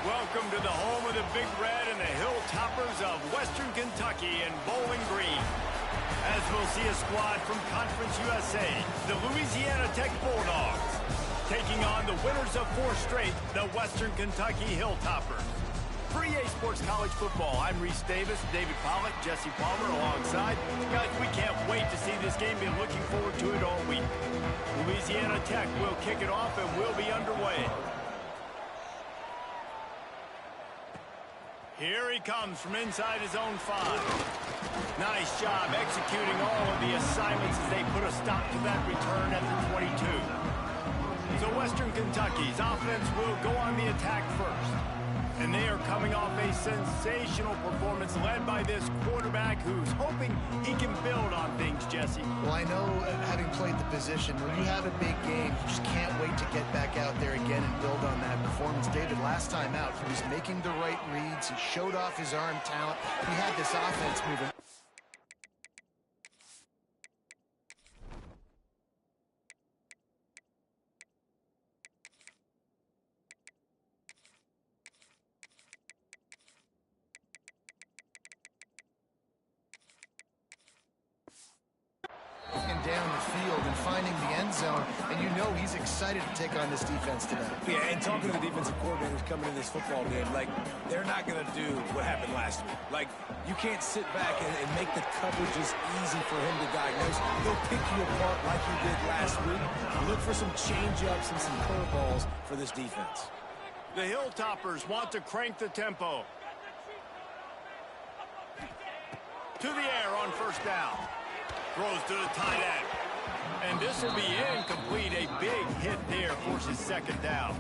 Welcome to the home of the Big Red and the Hilltoppers of Western Kentucky in Bowling Green. As we'll see a squad from Conference USA, the Louisiana Tech Bulldogs, taking on the winners of 4 straight, the Western Kentucky Hilltoppers. For EA Sports College Football, I'm Reese Davis, David Pollack, Jesse Palmer alongside. Guys, we can't wait to see this game. Been looking forward to it all week. Louisiana Tech will kick it off and we'll be underway. Here he comes from inside his own 5. Nice job executing all of the assignments as they put a stop to that return at the 22. So Western Kentucky's offense will go on the attack first. And they are coming off a sensational performance led by this quarterback who's hoping he can build on things, Jesse. Well, I know, having played the position, when you have a big game, you just can't wait to get back out there again and build on that performance. David, last time out, he was making the right reads. He showed off his arm talent. He had this offense moving. Down the field and finding the end zone, and you know he's excited to take on this defense today. Yeah, and talking to the defensive coordinators coming in this football game, like, they're not going to do what happened last week. Like, you can't sit back and make the coverages easy for him to diagnose. He'll pick you apart like he did last week. Look for some change-ups and some curveballs for this defense. The Hilltoppers want to crank the tempo. To the air on first down. Throws to the tight end. And this will be incomplete. A big hit there forces second down.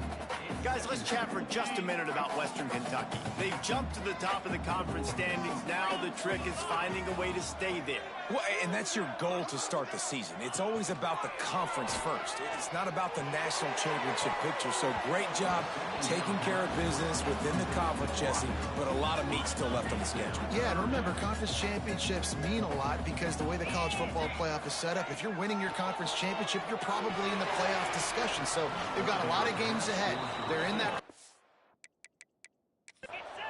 Guys, let's chat for just a minute about Western Kentucky. They've jumped to the top of the conference standings. Now the trick is finding a way to stay there. Well, and that's your goal to start the season. It's always about the conference first. It's not about the national championship picture. So great job taking care of business within the conference, Jesse, but a lot of meat still left on the schedule. Yeah, and remember, conference championships mean a lot because the way the college football playoff is set up, if you're winning your conference championship, you're probably in the playoff discussion. So they've got a lot of games ahead. They're in that.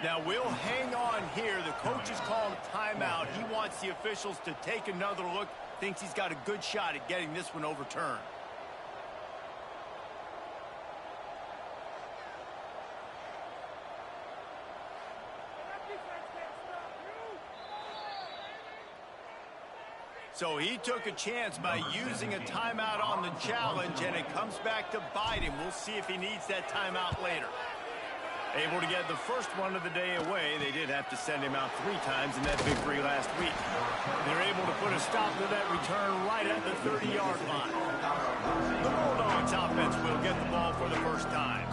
Now we'll hang on here. The coach has called a timeout. He wants the officials to take another look. Thinks he's got a good shot at getting this one overturned. So he took a chance by using a timeout on the challenge, and it comes back to bite him. We'll see if he needs that timeout later. Able to get the first one of the day away. They did have to send him out 3 times in that victory last week. They're able to put a stop to that return right at the 30-yard line. The Bulldogs offense will get the ball for the first time.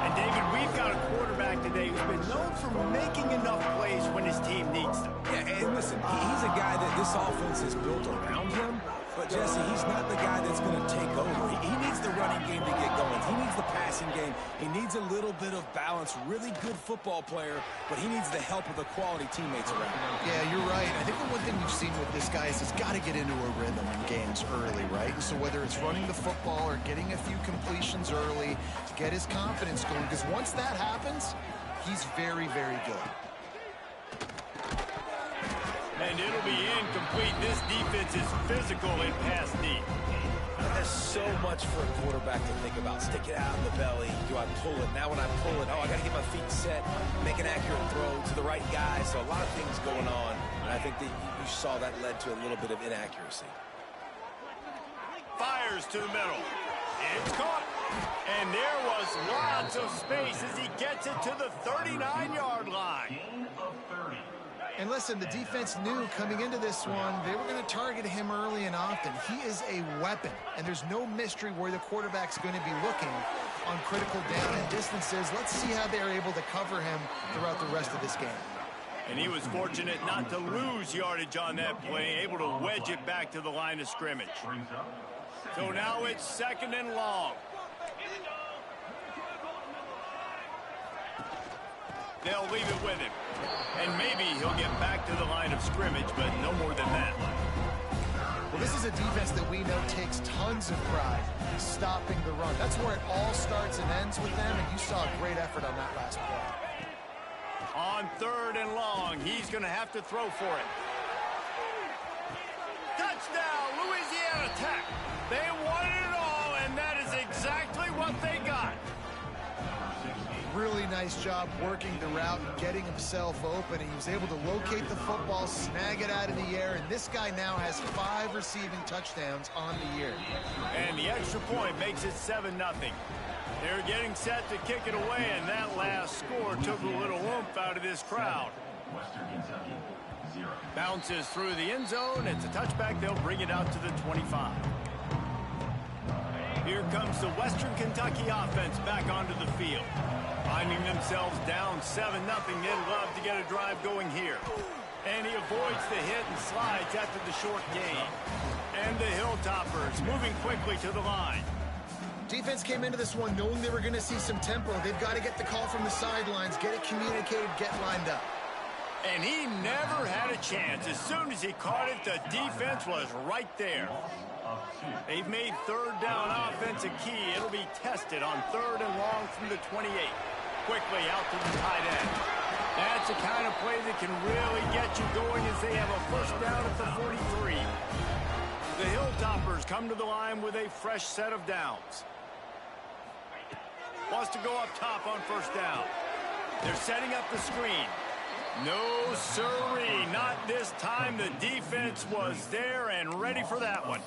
And David, we've got a quarterback today who's been known for making enough plays when his team needs them. Yeah, and listen, he's a guy that this offense is built around him. But, Jesse, he's not the guy that's going to take over. He needs the running game to get going. He needs the passing game. He needs a little bit of balance. Really good football player, but he needs the help of the quality teammates around him. Yeah, you're right. I think the one thing we've seen with this guy is he's got to get into a rhythm in games early, right? And so whether it's running the football or getting a few completions early to get his confidence going, because once that happens, he's very, very good. And it'll be incomplete. This defense is physical in pass deep. There's so much for a quarterback to think about. Stick it out in the belly. Do I pull it? Now when I pull it, oh, I got to get my feet set, make an accurate throw to the right guy. So a lot of things going on. And I think that you saw that led to a little bit of inaccuracy. Fires to the middle. It's caught. And there was lots of space as he gets it to the 39-yard line. And listen, the defense knew coming into this one, they were going to target him early and often. He is a weapon, and there's no mystery where the quarterback's going to be looking on critical down and distances. Let's see how they're able to cover him throughout the rest of this game. And he was fortunate not to lose yardage on that play, able to wedge it back to the line of scrimmage. So now it's 2nd and long. They'll leave it with him. And maybe he'll get back to the line of scrimmage, but no more than that. Well, this is a defense that we know takes tons of pride stopping the run. That's where it all starts and ends with them, and you saw a great effort on that last play. On 3rd and long, he's going to have to throw for it. Touchdown, Louisiana Tech. They wanted it all, and that is exactly what they got. Really nice job working the route and getting himself open. He was able to locate the football, snag it out of the air, and this guy now has 5 receiving touchdowns on the year. And the extra point makes it 7-0. They're getting set to kick it away, and that last score took a little oomph out of this crowd. Bounces through the end zone. It's a touchback. They'll bring it out to the 25. Here comes the Western Kentucky offense back onto the field. Finding themselves down 7-0, they'd love to get a drive going here. And he avoids the hit and slides after the short gain. And the Hilltoppers moving quickly to the line. Defense came into this one knowing they were going to see some tempo. They've got to get the call from the sidelines, get it communicated, get lined up. And he never had a chance. As soon as he caught it, the defense was right there. They've made 3rd down offense a key. It'll be tested on 3rd and long from the 28. Quickly out to the tight end. That's the kind of play that can really get you going as they have a 1st down at the 43. The Hilltoppers come to the line with a fresh set of downs. Wants to go up top on 1st down. They're setting up the screen. No, sirree, not this time. The defense was there and ready for that one.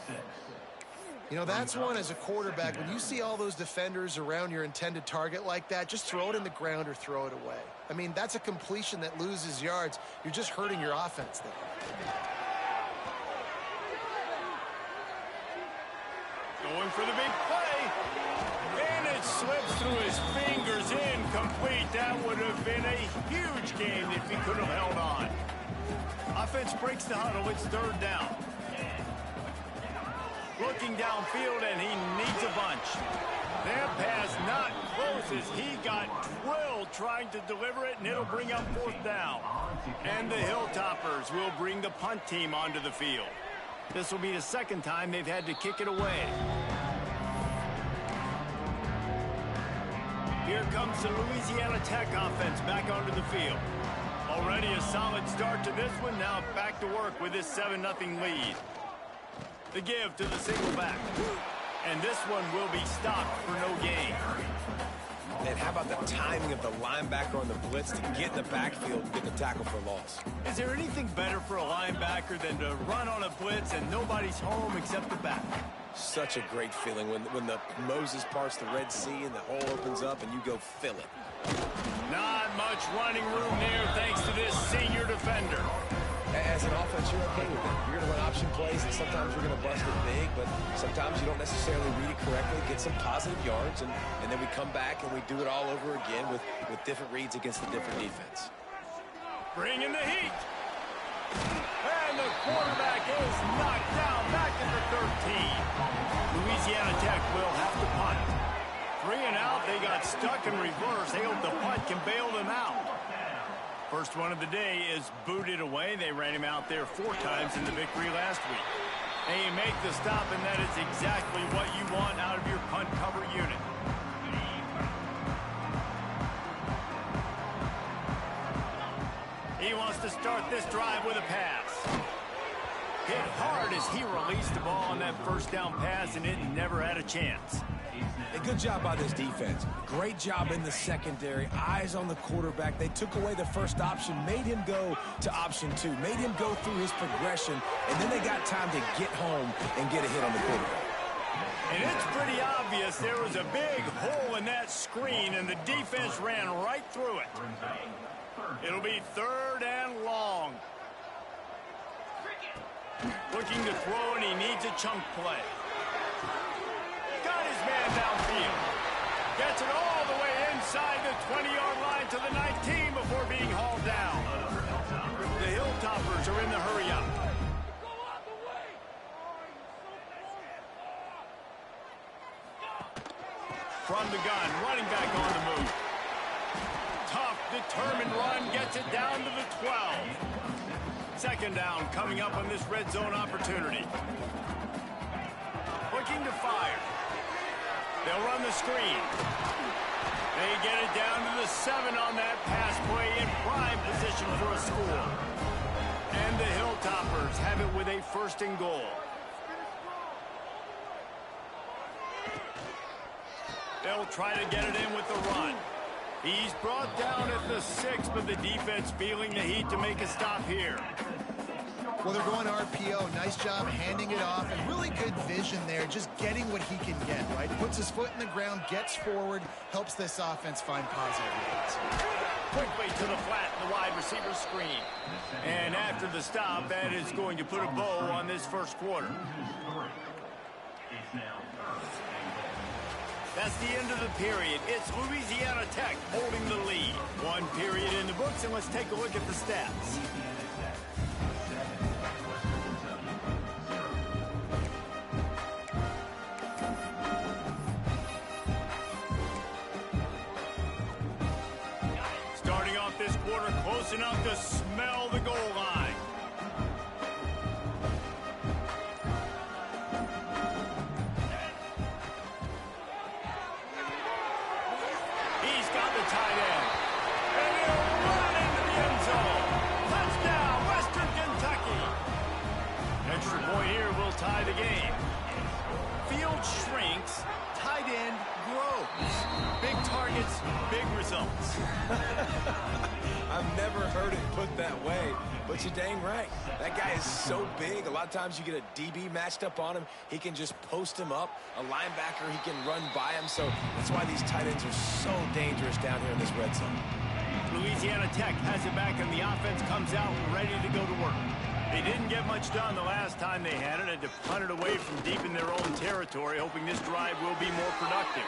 You know, that's one as a quarterback. When you see all those defenders around your intended target like that, just throw it in the ground or throw it away. I mean, that's a completion that loses yards. You're just hurting your offense there. Going for the big play. And it slips through his fingers, incomplete. That would have been a huge game if he could have held on. Offense breaks the huddle. It's 3rd down. Looking downfield, and he needs a bunch. That pass not close as he got drilled trying to deliver it, and it'll bring up 4th down. And the Hilltoppers will bring the punt team onto the field. This will be the 2nd time they've had to kick it away. Here comes the Louisiana Tech offense back onto the field. Already a solid start to this one. Now back to work with this 7-0 lead. The give to the single back. And this one will be stopped for no gain. And how about the timing of the linebacker on the blitz to get in the backfield and get the tackle for loss? Is there anything better for a linebacker than to run on a blitz and nobody's home except the back? Such a great feeling when the Moses parts the Red Sea and the hole opens up and you go fill it. Not much running room there thanks to this senior defender. As an offense, you're okay with it. You're going to run option plays, and sometimes you're going to bust it big, but sometimes you don't necessarily read it correctly, get some positive yards, and then we come back and we do it all over again with different reads against the different defense. Bring in the heat. And the quarterback is knocked down back at the 13. Louisiana Tech will have to punt. 3 and out, they got stuck in reverse. They hope the punt can bail them out. First one of the day is booted away. They ran him out there 4 times in the victory last week. And you make the stop, and that is exactly what you want out of your punt cover unit. He wants to start this drive with a pass. Hit hard as he released the ball on that 1st down pass, and it never had a chance. A good job by this defense. Great job in the secondary. Eyes on the quarterback. They took away the first option, made him go to option 2, made him go through his progression, and then they got time to get home and get a hit on the quarterback. And it's pretty obvious there was a big hole in that screen, and the defense ran right through it. It'll be 3rd and long. Looking to throw, and he needs a chunk play. Got his man downfield. Gets it all the way inside the 20-yard line to the 19 before being hauled down. The Hilltoppers are in the hurry-up. From the gun, running back on the move. Tough, determined run, gets it down to the 12. Second down coming up on this red zone opportunity. Looking to fire. They'll run the screen. They get it down to the 7 on that pass play in prime position for a score. And the Hilltoppers have it with a 1st and goal. They'll try to get it in with the run. He's brought down at the 6, but the defense feeling the heat to make a stop here. Well, they're going RPO. Nice job handing it off, and really good vision there, just getting what he can get, right? Puts his foot in the ground, gets forward, helps this offense find positive yards. Quickly to the flat, the wide receiver screen. And after the stop, that is going to put a bow on this first quarter. That's the end of the period. It's Louisiana Tech holding the lead. 1 period in the books, and let's take a look at the stats. Starting off this quarter close enough to smell the goal line. He's got the tight end. And he'll run into the end zone. Touchdown, Western Kentucky. Extra point here will tie the game. Field shrinks, tight end grows. Big targets, big results. I've never heard it put that way, but you're dang right. That guy is so big. A lot of times you get a DB matched up on him. He can just post him up. A linebacker, he can run by him. So that's why these tight ends are so dangerous down here in this red zone. Louisiana Tech has it back, and the offense comes out ready to go to work. They didn't get much done the last time they had to punt it away from deep in their own territory, hoping this drive will be more productive.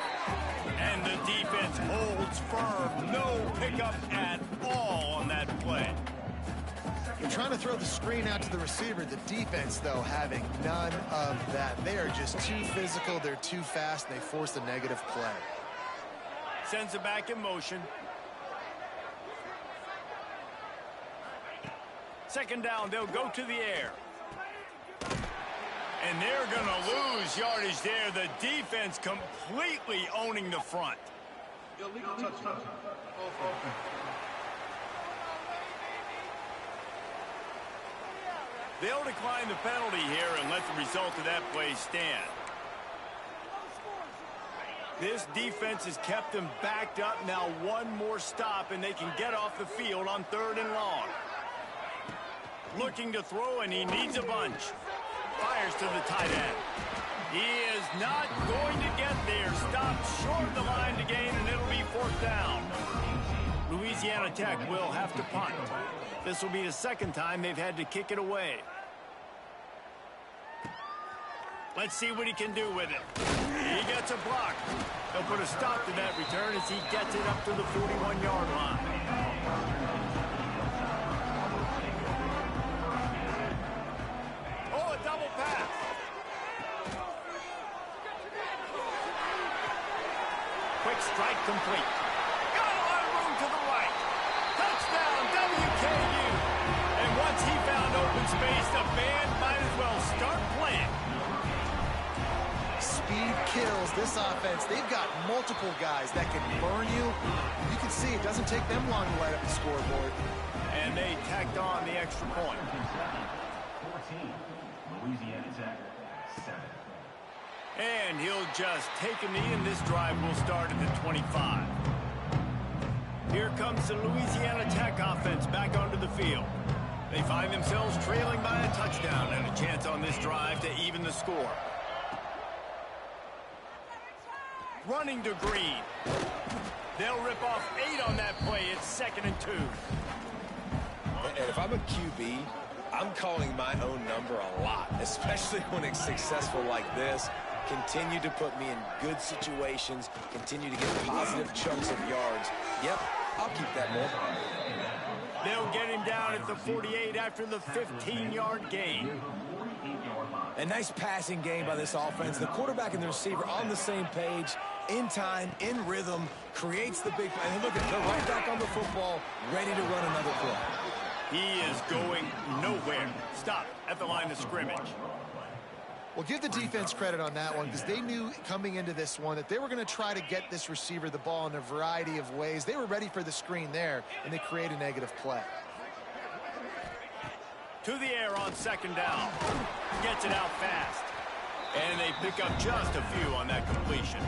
And the defense holds firm. No pickup at all on that play. They're trying to throw the screen out to the receiver. The defense, though, having none of that. They are just too physical. They're too fast. They force a negative play. Sends it back in motion. Second down, they'll go to the air. And they're going to lose yardage there. The defense completely owning the front. They'll decline the penalty here and let the result of that play stand. This defense has kept them backed up. Now one more stop, and they can get off the field on 3rd and long. Looking to throw, and he needs a bunch. Fires to the tight end. He is not going to get there. Stopped short of the line to gain, and it'll be 4th down. Louisiana Tech will have to punt. This will be the 2nd time they've had to kick it away. Let's see what he can do with it. He gets a block. They'll put a stop to that return as he gets it up to the 41-yard line. Double pass. Quick strike complete. Got a lot of room to the right. Touchdown, WKU. And once he found open space, the band might as well start playing. Speed kills this offense. They've got multiple guys that can burn you. You can see it doesn't take them long to light up the scoreboard. And they tacked on the extra point. 14. Louisiana Tech, 7. And he'll just take a knee, and this drive will start at the 25. Here comes the Louisiana Tech offense back onto the field. They find themselves trailing by a touchdown and a chance on this drive to even the score. Running to Green. They'll rip off 8 on that play. It's 2nd and 2. And if I'm a QB, I'm calling my own number a lot, especially when it's successful like this. Continue to put me in good situations, continue to get positive chunks of yards. Yep, I'll keep that more. They'll get him down at the 48 after the 15-yard gain. A nice passing game by this offense. The quarterback and the receiver on the same page, in time, in rhythm, creates the big play. And look, they're right back on the football, ready to run another play. He is going nowhere. Stop at the line of scrimmage. Well, give the defense credit on that one because they knew coming into this one that they were going to try to get this receiver the ball in a variety of ways. They were ready for the screen there, and they create a negative play. To the air on second down. Gets it out fast. And they pick up just a few on that completion.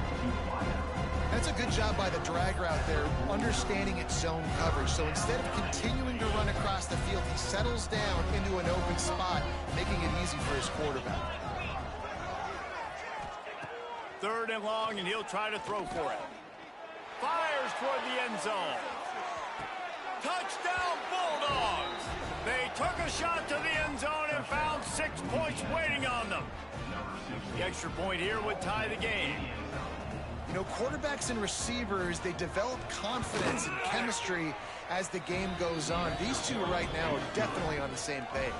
That's a good job by the drag route there, understanding its zone coverage. So instead of continuing to run across the field, he settles down into an open spot, making it easy for his quarterback. Third and long, and he'll try to throw for it. Fires toward the end zone. Touchdown, Bulldogs! They took a shot to the end zone and found 6 points waiting on them. The extra point here would tie the game. You know, quarterbacks and receivers, they develop confidence and chemistry as the game goes on. These two right now are definitely on the same page.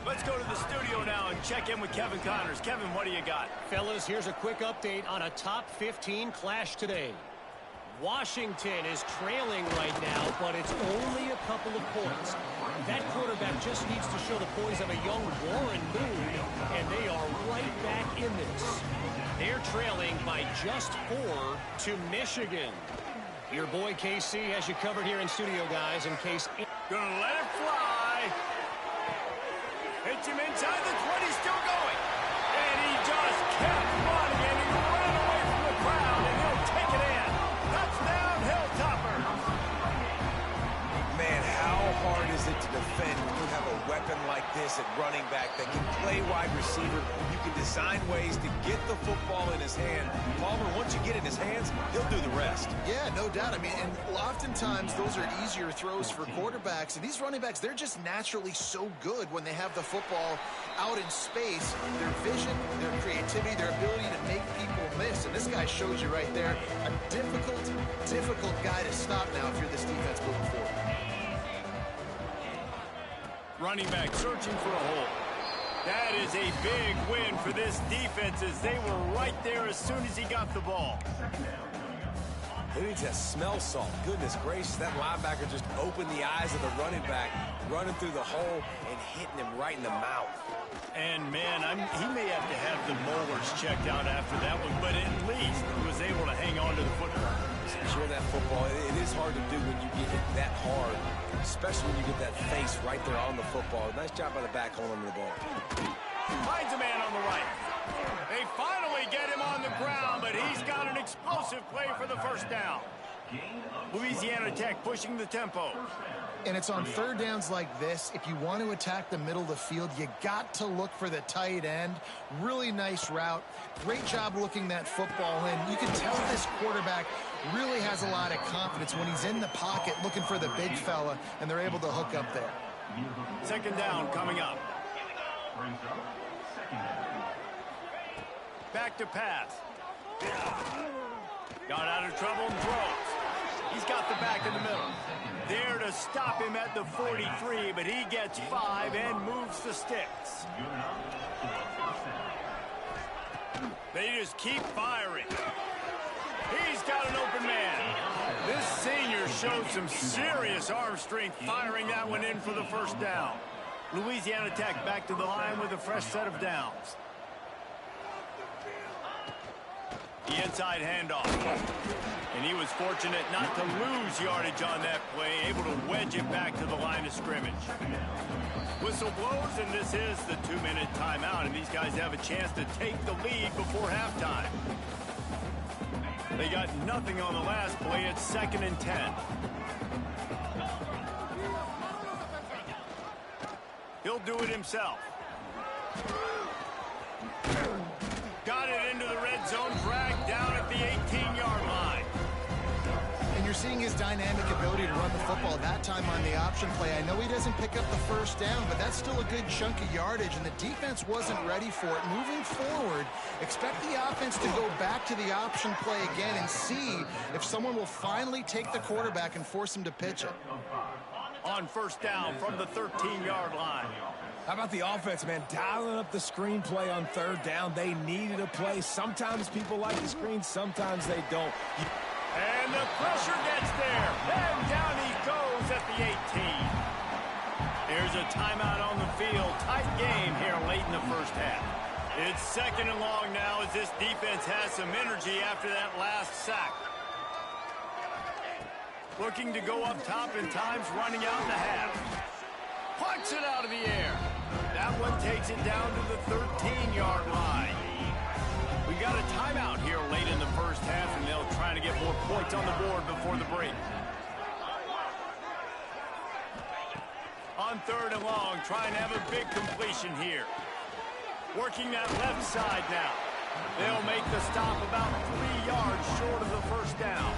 Let's go to the studio now and check in with Kevin Connors. Kevin, what do you got? Fellas, here's a quick update on a top 15 clash today. Washington is trailing right now, but it's only a couple of points. That quarterback just needs to show the poise of a young Warren Moon, and they are right back in this. They're trailing by just 4 to Michigan. Your boy KC has you covered here in studio, guys, in case... Gonna let it fly. Hits him inside the 20, still going. And he just kept running, and he ran away from the crowd, and he'll take it in. Touchdown, Hilltopper. Man, how hard is it to defend when you have a weapon like this at running back that can play wide receiver? You can design ways to get the football in his hand. Palmer, once you get it in his hands, he'll do the rest. Yeah, no doubt. I mean, and oftentimes those are easier throws for quarterbacks. And these running backs, they're just naturally so good when they have the football out in space. Their vision, their creativity, their ability to make people miss. And this guy shows you right there a difficult guy to stop now if you're this defense moving forward. Running back searching for a hole. That is a big win for this defense as they were right there as soon as he got the ball. Who needs to smell salt? Goodness gracious, that linebacker just opened the eyes of the running back, running through the hole and hitting him right in the mouth. And, man, he may have to have the molars checked out after that one, but at least he was able to hang on to the football. Sure, that football, it is hard to do when you get hit that hard, especially when you get that face right there on the football. Nice job by the back holding the ball. Finds a man on the right. They finally get him on the ground, but he's got an explosive play for the first down. Louisiana Tech pushing the tempo. And it's on third downs like this. If you want to attack the middle of the field, you got to look for the tight end. Really nice route. Great job looking that football in. You can tell this quarterback really has a lot of confidence when he's in the pocket looking for the big fella, and they're able to hook up there. Second down coming up. Back to pass. Got out of trouble and throws. He's got the back in the middle. There to stop him at the 43, but he gets 5 and moves the sticks. They just keep firing. He's got an open man. This senior showed some serious arm strength firing that one in for the first down. Louisiana Tech back to the line with a fresh set of downs. The inside handoff. And he was fortunate not to lose yardage on that play, able to wedge it back to the line of scrimmage. Whistle blows, and this is the 2-minute timeout, and these guys have a chance to take the lead before halftime. They got nothing on the last play. It's 2nd and 10. He'll do it himself. Got it into the red zone, dragged down at the 18-yard line. And you're seeing his dynamic ability to run the football that time on the option play. I know he doesn't pick up the first down, but that's still a good chunk of yardage, and the defense wasn't ready for it. Moving forward, expect the offense to go back to the option play again and see if someone will finally take the quarterback and force him to pitch it. On first down from the 13-yard line. How about the offense, man? Dialing up the screenplay on third down. They needed a play. Sometimes people like the screen, sometimes they don't. And the pressure gets there. And down he goes at the 18. Here's a timeout on the field. Tight game here late in the first half. It's 2nd and long now as this defense has some energy after that last sack. Looking to go up top in times, running out in the half. Punts it out of the air. That one takes it down to the 13-yard line. We got a timeout here late in the first half, and they'll try to get more points on the board before the break. On 3rd and long, trying to have a big completion here. Working that left side now. They'll make the stop about 3 yards short of the first down.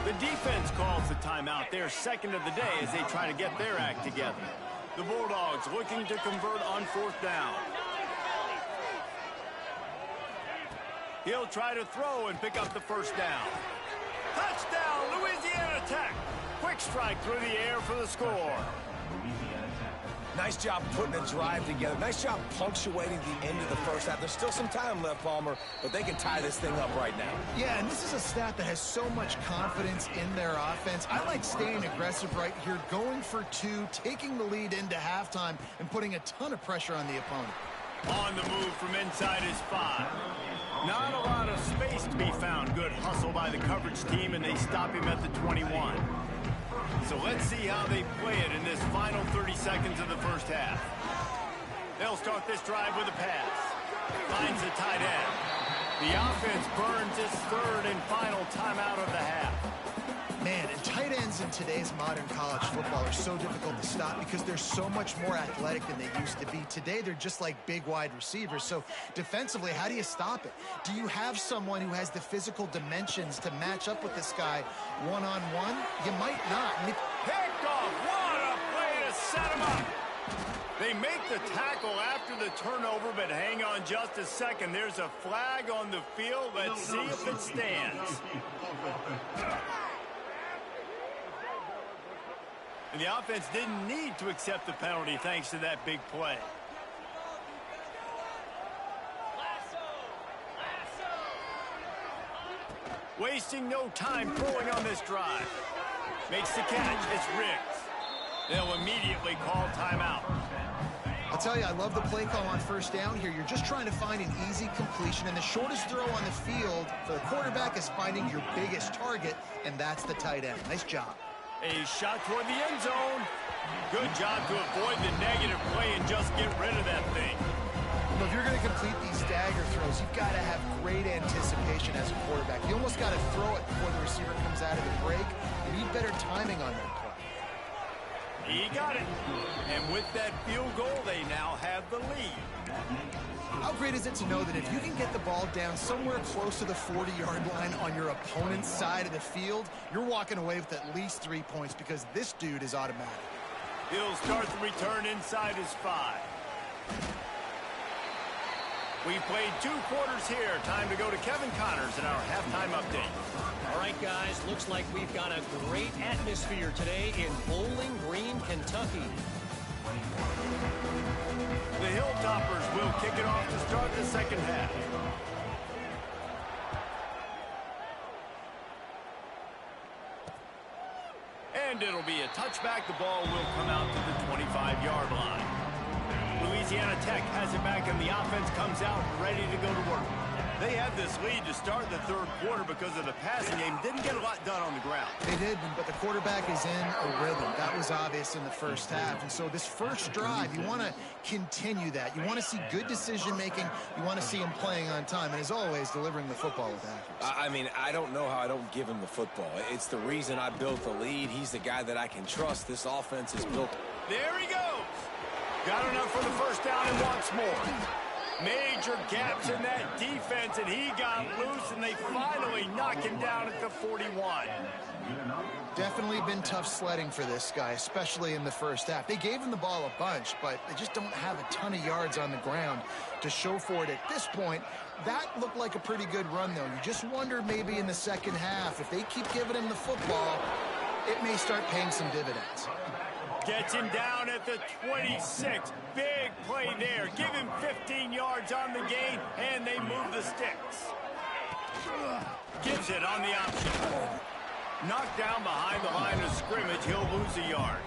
The defense calls the timeout. They're 2nd of the day as they try to get their act together. The Bulldogs looking to convert on 4th down. He'll try to throw and pick up the first down. Touchdown, Louisiana Tech. Quick strike through the air for the score. Nice job putting a drive together. Nice job punctuating the end of the first half. There's still some time left, Palmer, but they can tie this thing up right now. Yeah, and this is a stat that has so much confidence in their offense. I like staying aggressive right here, going for 2, taking the lead into halftime, and putting a ton of pressure on the opponent. On the move from inside his 5. Not a lot of space to be found. Good hustle by the coverage team, and they stop him at the 21. So let's see how they play it in this final 30 seconds of the first half. They'll start this drive with a pass. Finds the tight end. The offense burns its 3rd and final timeout of the half. Man, and tight ends in today's modern college football are so difficult to stop because they're so much more athletic than they used to be. Today, they're just like big wide receivers. So defensively, how do you stop it? Do you have someone who has the physical dimensions to match up with this guy one-on-one? You might not. Picked off. What a play to set him up. They make the tackle after the turnover, but hang on just a second. There's a flag on the field. Let's see if it stands. And the offense didn't need to accept the penalty thanks to that big play. Wasting no time throwing on this drive. Makes the catch. It's Riggs. They'll immediately call timeout. I'll tell you, I love the play call on 1st down here. You're just trying to find an easy completion, and the shortest throw on the field for the quarterback is finding your biggest target, and that's the tight end. Nice job. A shot toward the end zone. Good job to avoid the negative play and just get rid of that thing. If you're going to complete these stagger throws, you've got to have great anticipation as a quarterback. You almost got to throw it before the receiver comes out of the break. You need better timing on that play. He got it. And with that field goal, they now have the lead. How great is it to know that if you can get the ball down somewhere close to the 40-yard line on your opponent's side of the field, you're walking away with at least 3 points because this dude is automatic. He'll start the return inside his 5. We played 2 quarters here. Time to go to Kevin Connors in our halftime update. All right, guys, looks like we've got a great atmosphere today in Bowling Green, Kentucky. The Hilltoppers will kick it off to start the second half. And it'll be a touchback. The ball will come out to the 25-yard line. Louisiana Tech has it back, and the offense comes out ready to go to work. They had this lead to start the 3rd quarter because of the passing game. Didn't get a lot done on the ground. They did, but the quarterback is in a rhythm. That was obvious in the first half. And so this first drive, you want to continue that. You want to see good decision-making. You want to see him playing on time. And as always, delivering the football with accuracy. I mean, I don't know how I don't give him the football. It's the reason I built the lead. He's the guy that I can trust. This offense is built. There he goes. Got enough for the first down and wants more. Major gaps in that defense, and he got loose, and they finally knock him down at the 41. Definitely been tough sledding for this guy, especially in the first half. They gave him the ball a bunch, but they just don't have a ton of yards on the ground to show for it at this point. That looked like a pretty good run, though. You just wonder maybe in the second half, if they keep giving him the football, it may start paying some dividends. Gets him down at the 26. Big play there. Give him 15 yards on the gain, and they move the sticks. Gives it on the option. Knocked down behind the line of scrimmage. He'll lose a yard.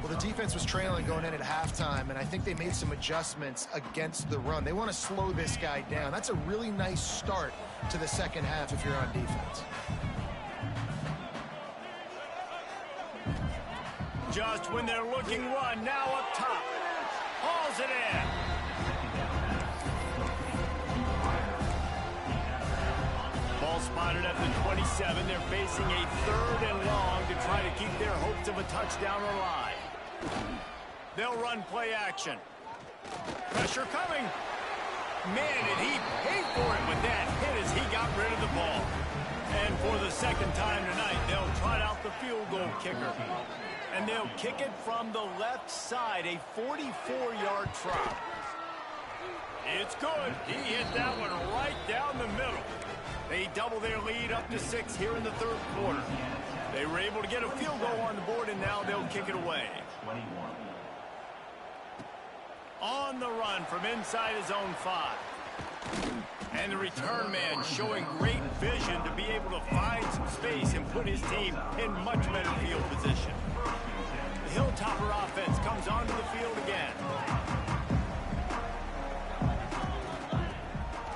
Well, the defense was trailing going in at halftime, and I think they made some adjustments against the run. They want to slow this guy down. That's a really nice start to the second half if you're on defense. Just when they're looking run, now up top. Hauls it in. Ball spotted at the 27. They're facing a 3rd and long to try to keep their hopes of a touchdown alive. They'll run play action. Pressure coming. Man, did he pay for it with that hit as he got rid of the ball. And for the second time tonight, they'll trot out the field goal kicker. And they'll kick it from the left side, a 44-yard try. It's good. He hit that one right down the middle. They double their lead up to 6 here in the 3rd quarter. They were able to get a field goal on the board, and now they'll kick it away. On the run from inside his own 5. And the return man showing great vision to be able to find some space and put his team in much better field position. The Hilltopper offense comes onto the field again.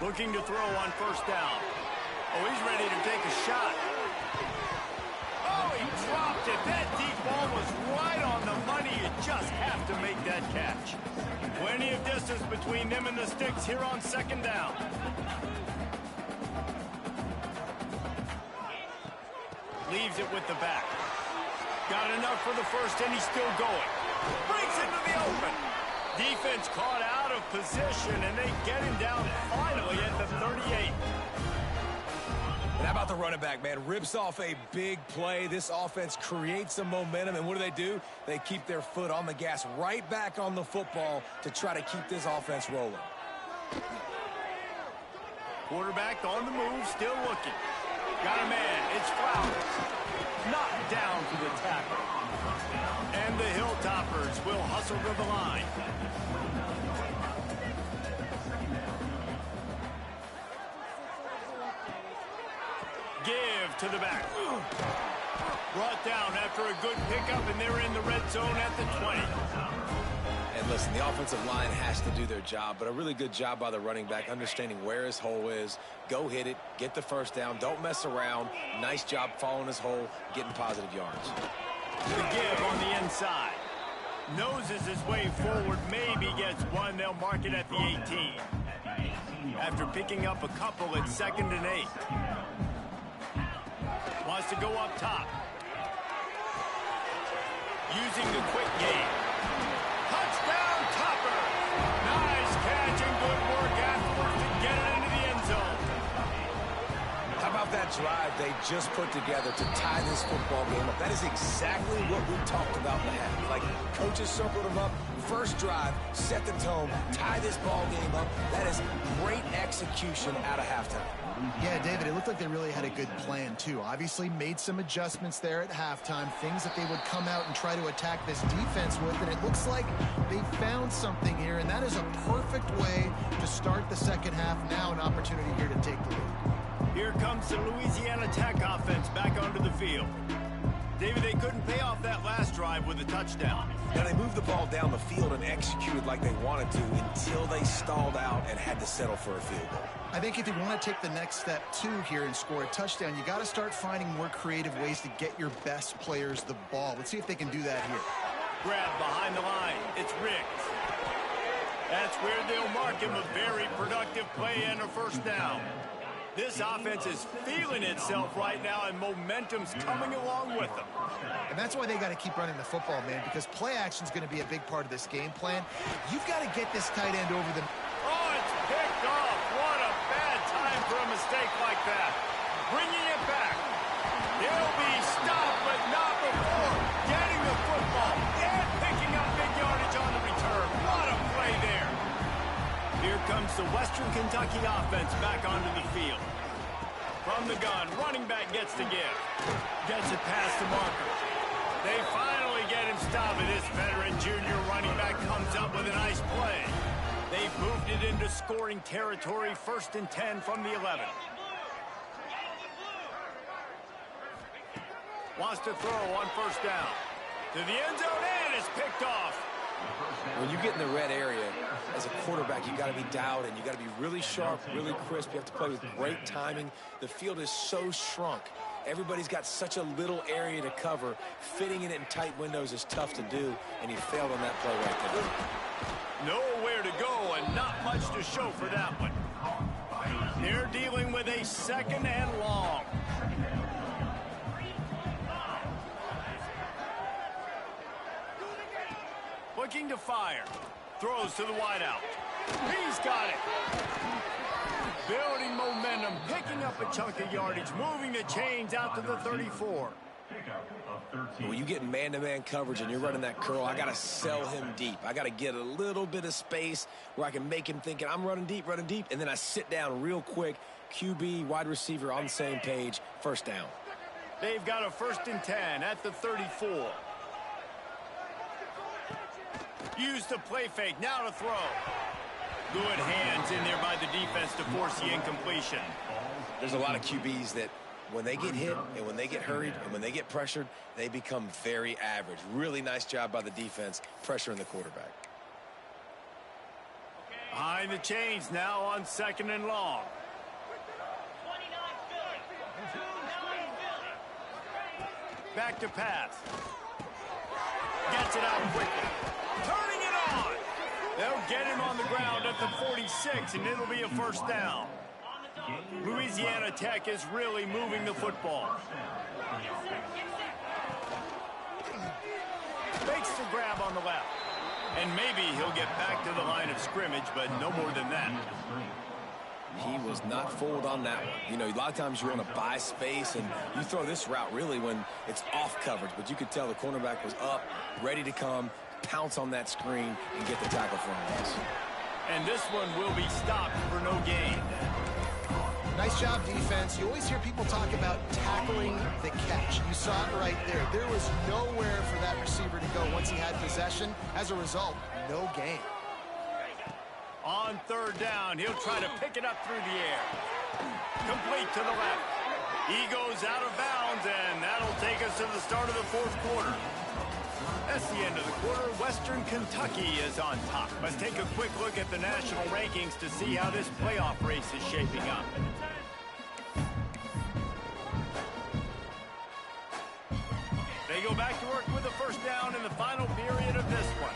Looking to throw on 1st down. Oh, he's ready to take a shot. Oh, he dropped it. That deep ball was right on the money. You just have to make that catch. Plenty of distance between them and the sticks here on 2nd down. Leaves it with the back. Got enough for the 1st, and he's still going. Breaks into the open. Defense caught out of position, and they get him down finally at the 38. And how about the running back, man? Rips off a big play. This offense creates some momentum, and what do? They keep their foot on the gas right back on the football to try to keep this offense rolling. Quarterback on the move, still looking. Got a man. It's Flowers. Knocked down to the tackle. And the Hilltoppers will hustle to the line. Give to the back. Brought down after a good pickup, and they're in the red zone at the 20. And listen, the offensive line has to do their job, but a really good job by the running back, understanding where his hole is. Go hit it, get the 1st down, don't mess around. Nice job following his hole, getting positive yards. The give on the inside. Noses his way forward, maybe gets one. They'll mark it at the 18. After picking up a couple at 2nd and 8. Wants to go up top. Using the quick game. Touchdown, Topper! Nice catch and good work afterwards to get it into the end zone. How about that drive they just put together to tie this football game up? That is exactly what we talked about in the half. Like, coaches circled them up. First drive, set the tone, tie this ball game up. That is great execution out of halftime. Yeah, David, it looked like they really had a good plan, too. Obviously made some adjustments there at halftime, things that they would come out and try to attack this defense with, and it looks like they found something here, and that is a perfect way to start the second half. Now an opportunity here to take the lead. Here comes the Louisiana Tech offense back onto the field. David, they couldn't pay off that last drive with a touchdown. Now, they moved the ball down the field and executed like they wanted to until they stalled out and had to settle for a field goal. I think if you want to take the next step, too, here and score a touchdown, you got to start finding more creative ways to get your best players the ball. Let's see if they can do that here. Grab behind the line. It's Riggs. That's where they'll mark him. A very productive play and a 1st down. This offense is feeling itself right now, and momentum's coming along with them. And that's why they got to keep running the football, man, because play action is going to be a big part of this game plan. You've got to get this tight end over the... Oh, it's picked off. What a bad time for a mistake like that. Bringing it back. He'll be stopped, but not before getting the football and picking up big yardage on the return. What a play there. Here comes the Western Kentucky offense back onto the field. From the gun, running back gets to give. Gets it past the marker. They finally get him stopped, and this veteran junior running back comes up with a nice play. They've moved it into scoring territory, 1st and 10 from the 11. Wants to throw on 1st down. To the end zone, and it is picked off. When you get in the red area, as a quarterback, you got to be dialed in. You got to be really sharp, really crisp. You have to play with great timing. The field is so shrunk. Everybody's got such a little area to cover. Fitting it in tight windows is tough to do, and he failed on that play right there. Nowhere to go and not much to show for that one. They're dealing with a 2nd and long. Looking to fire. Throws to the wideout. He's got it. Building momentum, picking up a chunk of yardage, moving the chains out to the 34. When you get man-to-man coverage and you're running that curl, I got to sell him deep. I got to get a little bit of space where I can make him thinking I'm running deep, and then I sit down real quick. QB, wide receiver on the same page, first down. They've got a 1st and 10 at the 34. Use the play fake, now to throw. Good hands in there by the defense to force the incompletion. There's a lot of QBs that when they get hit and when they get hurried and when they get pressured, they become very average. Really nice job by the defense pressuring the quarterback. Behind the chains now on 2nd and long. Back to pass. Gets it out quickly. Turning it on. They'll get him on the ground at the 46, and it'll be a 1st down. Louisiana Tech is really moving the football. Makes the grab on the left. And maybe he'll get back to the line of scrimmage, but no more than that. He was not fooled on that one. You know, a lot of times you want to buy space, and you throw this route really when it's off coverage. But you could tell the cornerback was up, ready to come, pounce on that screen, and get the tackle for a loss. And this one will be stopped for no gain. Nice job, defense. You always hear people talk about tackling the catch. You saw it right there. There was nowhere for that receiver to go once he had possession. As a result, no gain. On 3rd down, he'll try to pick it up through the air. Complete to the left. He goes out of bounds, and that'll take us to the start of the 4th quarter. That's the end of the quarter. Western Kentucky is on top. Let's take a quick look at the national rankings to see how this playoff race is shaping up. They go back to work with a 1st down in the final period of this one.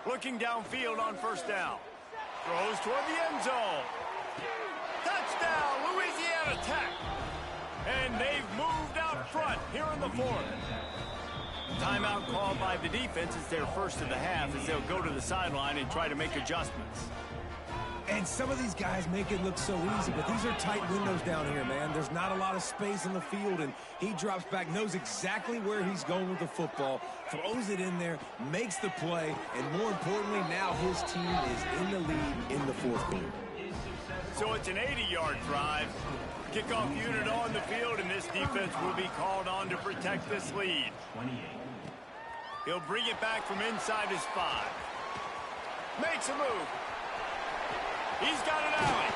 Looking downfield on 1st down. Throws toward the end zone. Touchdown, Louisiana Tech. And they've moved out front here in the 4th. Timeout called by the defense. It's their 1st of the half as they'll go to the sideline and try to make adjustments. And some of these guys make it look so easy, but these are tight windows down here, man. There's not a lot of space in the field, and he drops back, knows exactly where he's going with the football, throws it in there, makes the play, and more importantly, now his team is in the lead in the 4th quarter. So it's an 80-yard drive. Kickoff unit on the field, and this defense will be called on to protect this lead. He'll bring it back from inside his 5. Makes a move. He's got an alley.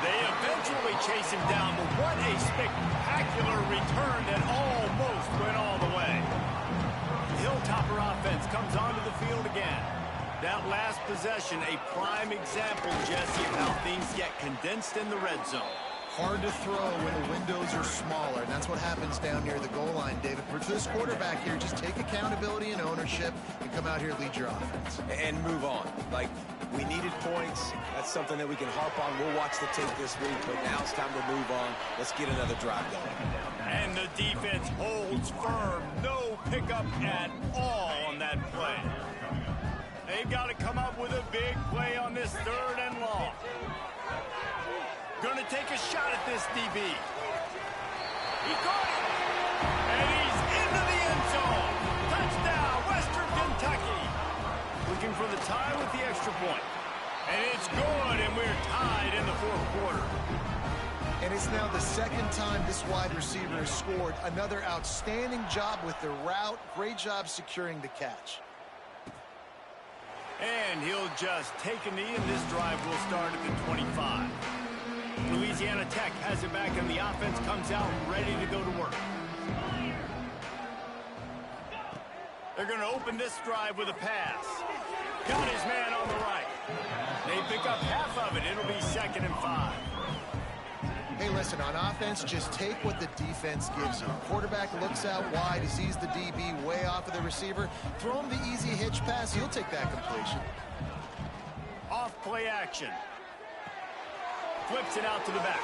They eventually chase him down, but what a spectacular return that almost went all the way. The Hilltopper offense comes onto the field again. That last possession, a prime example, Jesse, of how things get condensed in the red zone. Hard to throw when the windows are smaller, and that's what happens down near the goal line, David. For this quarterback here, just take accountability and ownership and come out here and lead your offense. And move on. Like, we needed points. That's something that we can harp on. We'll watch the tape this week, but now it's time to move on. Let's get another drive going. And the defense holds firm. No pickup at all on that play. They've got to come up with a big play on this 3rd and long. Going to take a shot at this DB. He caught it. And he's into the end zone. Touchdown, Western Kentucky. Looking for the tie with the extra point. And it's good, and we're tied in the 4th quarter. And it's now the 2nd time this wide receiver has scored. Another outstanding job with the route. Great job securing the catch. And he'll just take a knee, and this drive will start at the 25. Louisiana Tech has it back, and the offense comes out ready to go to work. They're going to open this drive with a pass. Got his man on the right. They pick up half of it. It'll be 2nd and 5. Hey, listen, on offense, just take what the defense gives you. Quarterback looks out wide. He sees the DB way off of the receiver. Throw him the easy hitch pass. He'll take that completion. Off play action. Flips it out to the back.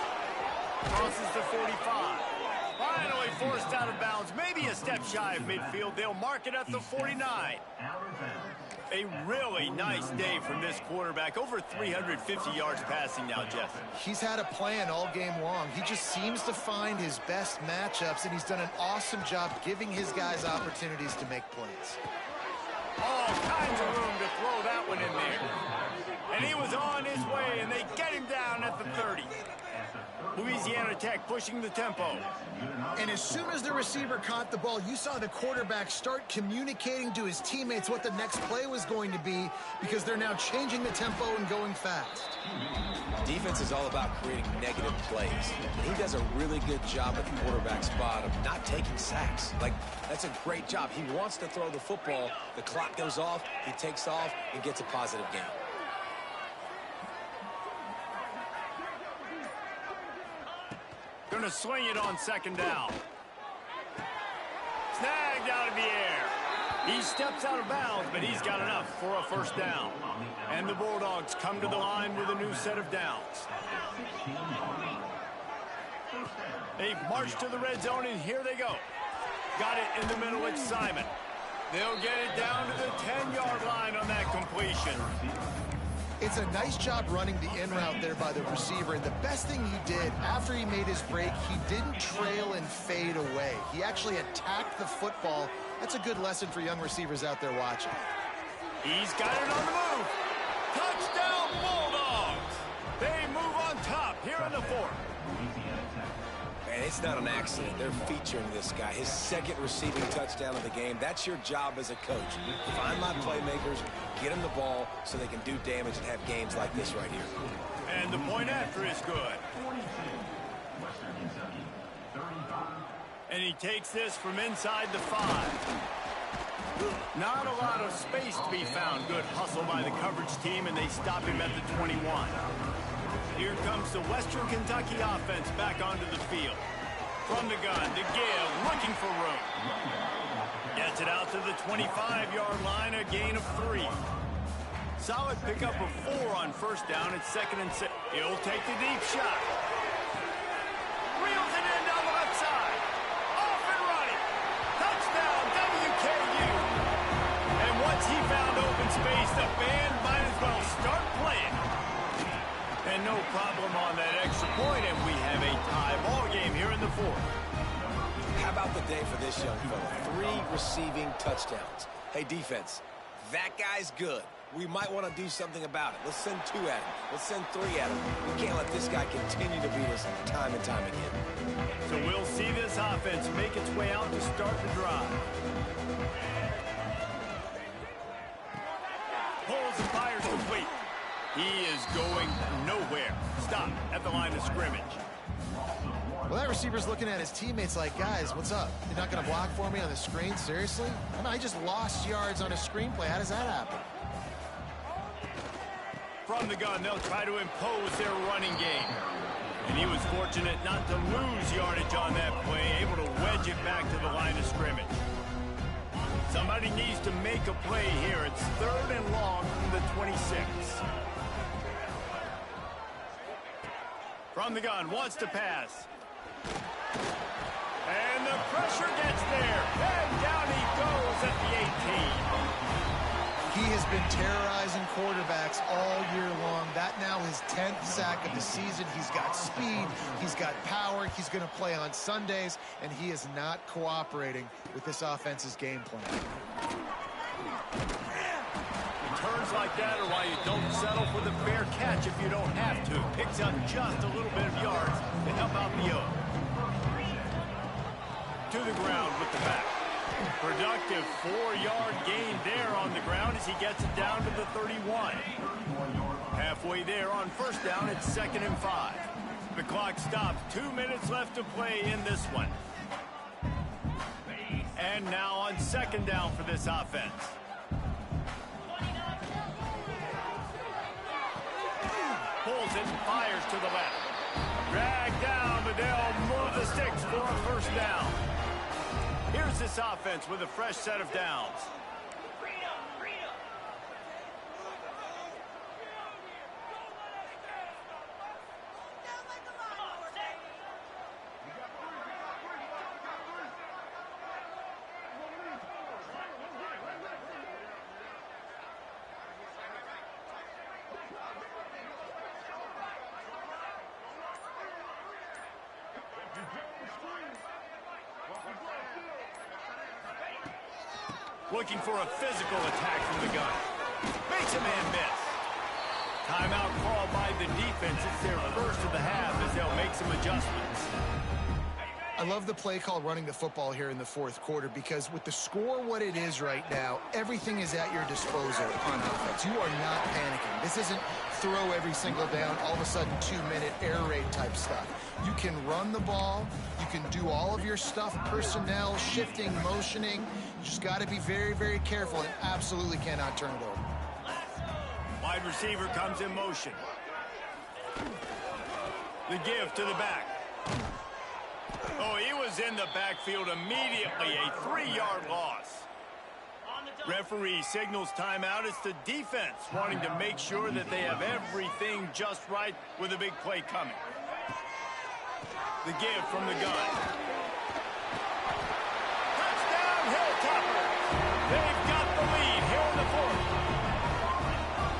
Crosses the 45. Finally forced out of bounds. Maybe a step shy of midfield. They'll mark it at the 49. A really nice day from this quarterback. Over 350 yards passing now, Jeff. He's had a plan all game long. He just seems to find his best matchups, and he's done an awesome job giving his guys opportunities to make plays. All kinds of room to throw that one in there. And he was on his way, and they get him down at the 30. Louisiana Tech pushing the tempo. And as soon as the receiver caught the ball, you saw the quarterback start communicating to his teammates what the next play was going to be, because they're now changing the tempo and going fast. Defense is all about creating negative plays. And he does a really good job at the quarterback spot of not taking sacks. Like, that's a great job. He wants to throw the football. The clock goes off. He takes off and gets a positive gain. Going to swing it on 2nd down. Snagged out of the air. He steps out of bounds, but he's got enough for a 1st down. And the Bulldogs come to the line with a new set of downs. They march to the red zone, and here they go. Got it in the middle. It's Simon. They'll get it down to the 10-yard line on that completion. It's a nice job running the in route there by the receiver. And the best thing he did after he made his break, he didn't trail and fade away. He actually attacked the football. That's a good lesson for young receivers out there watching. He's got it on the move. Touchdown, Bulldogs. They move on top here in the 4th. And it's not an accident. They're featuring this guy. His 2nd receiving touchdown of the game. That's your job as a coach. Find my playmakers, get them the ball so they can do damage and have games like this right here. And the point after is good. And he takes this from inside the 5. Not a lot of space to be found. Good hustle by the coverage team, and they stop him at the 21. Here comes the Western Kentucky offense back onto the field. From the gun to give, looking for room. Gets it out to the 25-yard line, a gain of 3. Solid pickup of 4 on 1st down. It's 2nd and 6. He'll take the deep shot. Reels it in down the left side. Off and running. Touchdown, WKU. And once he found open space, the band might as well start playing. And no problem on that extra point, and we have a tie ball game here in the 4th. How about the day for this young fella? 3 receiving touchdowns. Hey, defense, that guy's good. We might want to do something about it. Let's send 2 at him. Let's send 3 at him. We can't let this guy continue to beat us time and time again. So we'll see this offense make its way out to start the drive. Pulls and fires complete. He is going nowhere. Stop at the line of scrimmage. Well, that receiver's looking at his teammates like, guys, what's up? You're not going to block for me on the screen? Seriously? I mean, I just lost yards on a screenplay. How does that happen? From the gun, they'll try to impose their running game. And he was fortunate not to lose yardage on that play, able to wedge it back to the line of scrimmage. Somebody needs to make a play here. It's 3rd and long from the 26. From the gun, wants to pass. And the pressure gets there. And down he goes at the 18. He has been terrorizing quarterbacks all year long. That now his 10th sack of the season. He's got speed. He's got power. He's going to play on Sundays, and he is not cooperating with this offense's game plan. Turns like that are why you don't settle for the fair catch if you don't have to. Picks up just a little bit of yards to help out the O. To the ground with the back. Productive 4-yard gain there on the ground as he gets it down to the 31. Halfway there on 1st down, it's 2nd and 5. The clock stops. 2 minutes left to play in this one. And now on second down for this offense. Pulls it and fires to the left. Drag down, but they'll move the sticks for a first down. Here's this offense with a fresh set of downs. Looking for a physical attack from the gun. Makes a man miss. Timeout called by the defense. It's their first of the half as they'll make some adjustments. I love the play call running the football here in the fourth quarter because with the score what it is right now, everything is at your disposal on offense. You are not panicking. This isn't throw every single down, all of a sudden 2-minute air raid type stuff. You can run the ball. You can do all of your stuff, personnel, shifting, motioning. You just got to be very, very careful and absolutely cannot turn it over. Wide receiver comes in motion. The give to the back. Oh, he was in the backfield immediately. A 3-yard loss. Referee signals timeout. It's the defense wanting to make sure that they have everything just right with a big play coming. The give from the gun. Touchdown, Hilltopper. They've got the lead here in the fourth.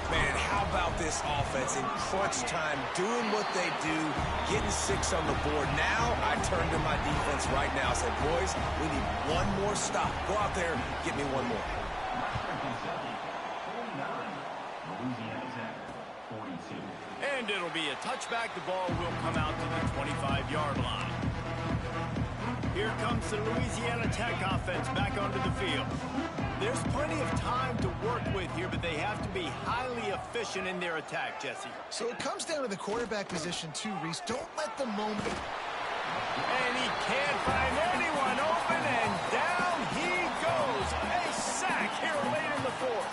Man, how about this offense in crunch time, doing what they do, getting 6 on the board. Now I turn to my defense right now. I said, boys, we need one more stop. Go out there, get me one more. And it'll be a touchback. The ball will come out to the 25-yard line. Here comes the Louisiana Tech offense back onto the field. There's plenty of time to work with here, but they have to be highly efficient in their attack, Jesse. So it comes down to the quarterback position too, Reese. Don't let the moment. And he can't find anyone open, and down he goes. A sack here late in the fourth.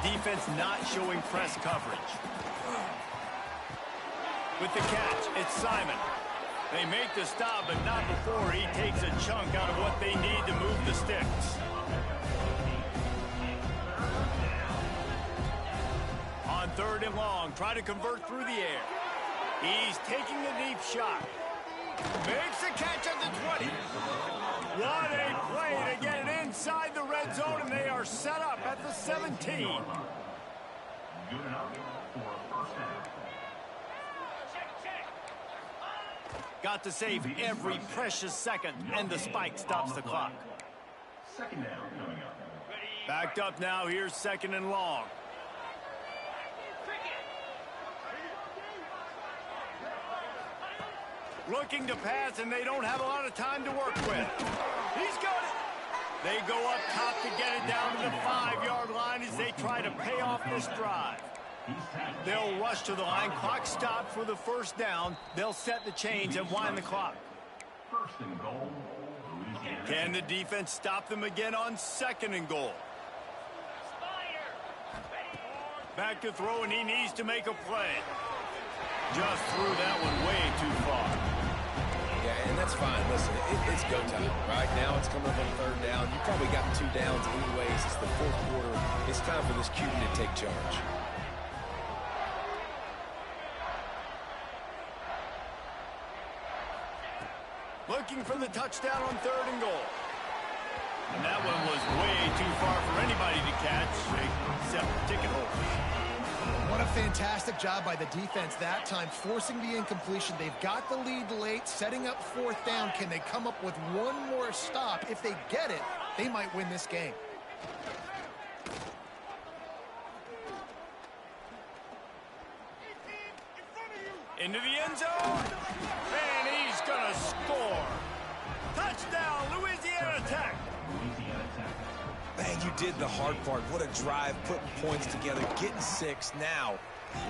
Defense not showing press coverage. With the catch, it's Simon. They make the stop, but not before he takes a chunk out of what they need to move the sticks. On third and long, try to convert through the air. He's taking a deep shot. Makes the catch at the 20. What a play to get it inside the red zone, and they are set up at the 17. Good enough for a first down. Got to save every precious second, and the spike stops the clock. Second down coming up. Backed up now, here's second and long. Looking to pass, and they don't have a lot of time to work with. He's got it. They go up top to get it down to the 5-yard line as they try to pay off this drive. They'll rush to the line. Clock stopped for the first down. They'll set the chains and wind the clock. First and goal. Can the defense stop them again on second and goal? Back to throw, and he needs to make a play. Just threw that one way too far. Yeah, and that's fine. Listen, it's go time. Right now it's coming up on third down. You've probably gotten 2 downs anyways. It's the fourth quarter. It's time for this QB to take charge. Looking for the touchdown on third and goal. And that one was way too far for anybody to catch, except ticket holders. What a fantastic job by the defense that time, forcing the incompletion. They've got the lead late, setting up fourth down. Can they come up with one more stop? If they get it, they might win this game. Into the end zone, and he's going to score. Touchdown, Louisiana Tech. Man, you did the hard part. What a drive, putting points together, getting 6. Now,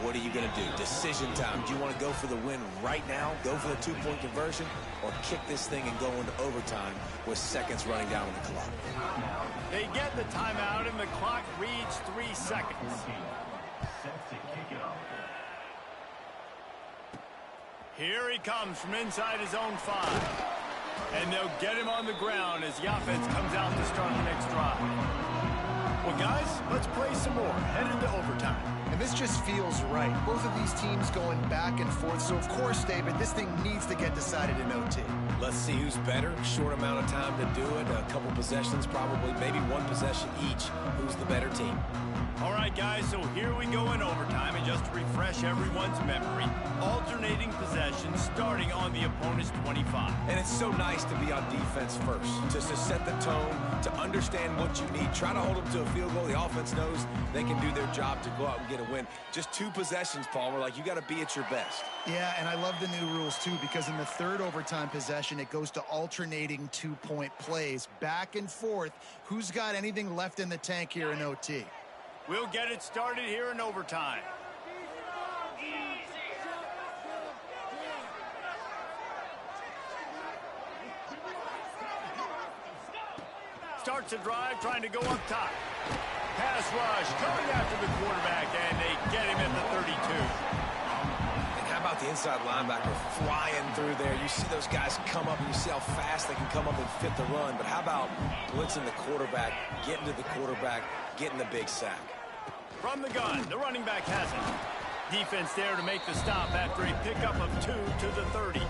what are you going to do? Decision time. Do you want to go for the win right now, go for the 2-point conversion, or kick this thing and go into overtime with seconds running down on the clock? They get the timeout, and the clock reads 3 seconds. Set to kick it off. Here he comes from inside his own 5. And they'll get him on the ground as the offense comes out to start the next drive. Well, guys, let's play some more. Head into overtime. And this just feels right. Both of these teams going back and forth. So, of course, David, this thing needs to get decided in OT. Let's see who's better. Short amount of time to do it. A couple possessions, probably maybe one possession each. Who's the better team? All right, guys, so here we go in overtime. And just to refresh everyone's memory, alternating possessions starting on the opponent's 25. And it's so nice to be on defense first, just to set the tone, to understand what you need. Try to hold them to a field goal. The offense knows they can do their job to go out and get a win. Just 2 possessions, Palmer. Like, you got to be at your best. Yeah, and I love the new rules, too, because in the third overtime possession, it goes to alternating 2-point plays, back and forth. Who's got anything left in the tank here in OT? We'll get it started here in overtime. Starts a drive, trying to go up top. Pass rush, coming after the quarterback, and they get him at the 32. And how about the inside linebacker flying through there? You see those guys come up, and you see how fast they can come up and fit the run. But how about blitzing the quarterback, getting to the quarterback, getting the big sack? From the gun, the running back has it. Defense there to make the stop after a pickup of 2 to the 30.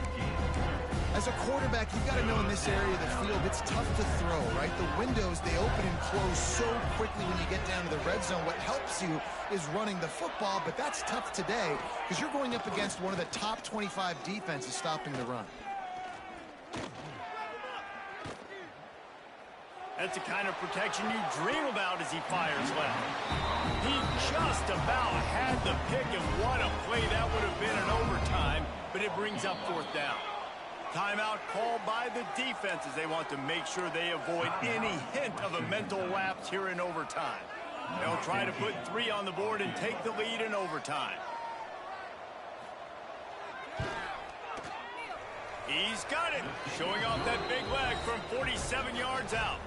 As a quarterback, you've got to know in this area of the field, it's tough to throw, right? The windows, they open and close so quickly when you get down to the red zone. What helps you is running the football, but that's tough today because you're going up against one of the top 25 defenses stopping the run. That's the kind of protection you dream about as he fires left. He just about had the pick, and what a play that would have been in overtime, but it brings up 4th down. Timeout called by the defense as they want to make sure they avoid any hint of a mental lapse here in overtime. They'll try to put 3 on the board and take the lead in overtime. He's got it, showing off that big leg from 47 yards out.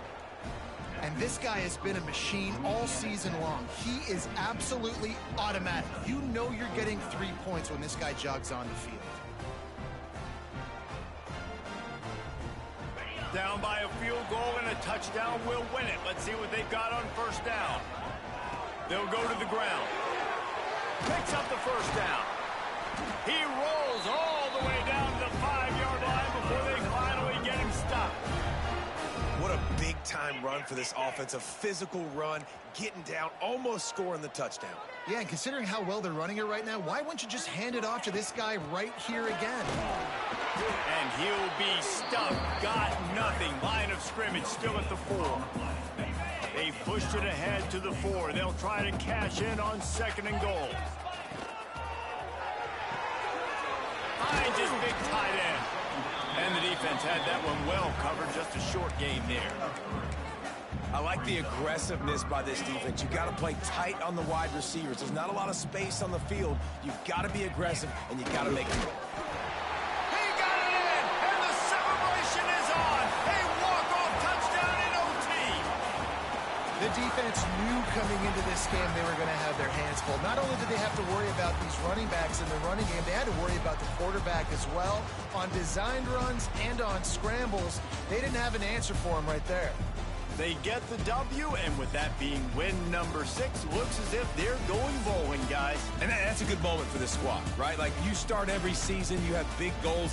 And this guy has been a machine all season long. He is absolutely automatic. You know you're getting 3 points when this guy jogs on the field. Down by a field goal and a touchdown will win it. Let's see what they've got on 1st down. They'll go to the ground. Picks up the 1st down. He rolls all the way down to the 5-yard line before they finally get him stopped. What a big-time run for this offense. A physical run, getting down, almost scoring the touchdown. Yeah, and considering how well they're running it right now, why wouldn't you just hand it off to this guy right here again? And he'll be stuffed. Got nothing. Line of scrimmage still at the 4. They pushed it ahead to the 4. They'll try to cash in on 2nd and goal. Finds his big tight end. And the defense had that one well covered. Just a short game there. I like the aggressiveness by this defense. You've got to play tight on the wide receivers. There's not a lot of space on the field. You've got to be aggressive, and you've got to make them. He got it in, and the celebration is on. A walk-off touchdown in OT. The defense knew coming into this game they were going to have their hands full. Not only did they have to worry about these running backs in the running game, they had to worry about the quarterback as well. On designed runs and on scrambles, they didn't have an answer for him right there. They get the W, and with that being win number 6, looks as if they're going bowling, guys. And that's a good moment for this squad, right? Like, you start every season, you have big goals, and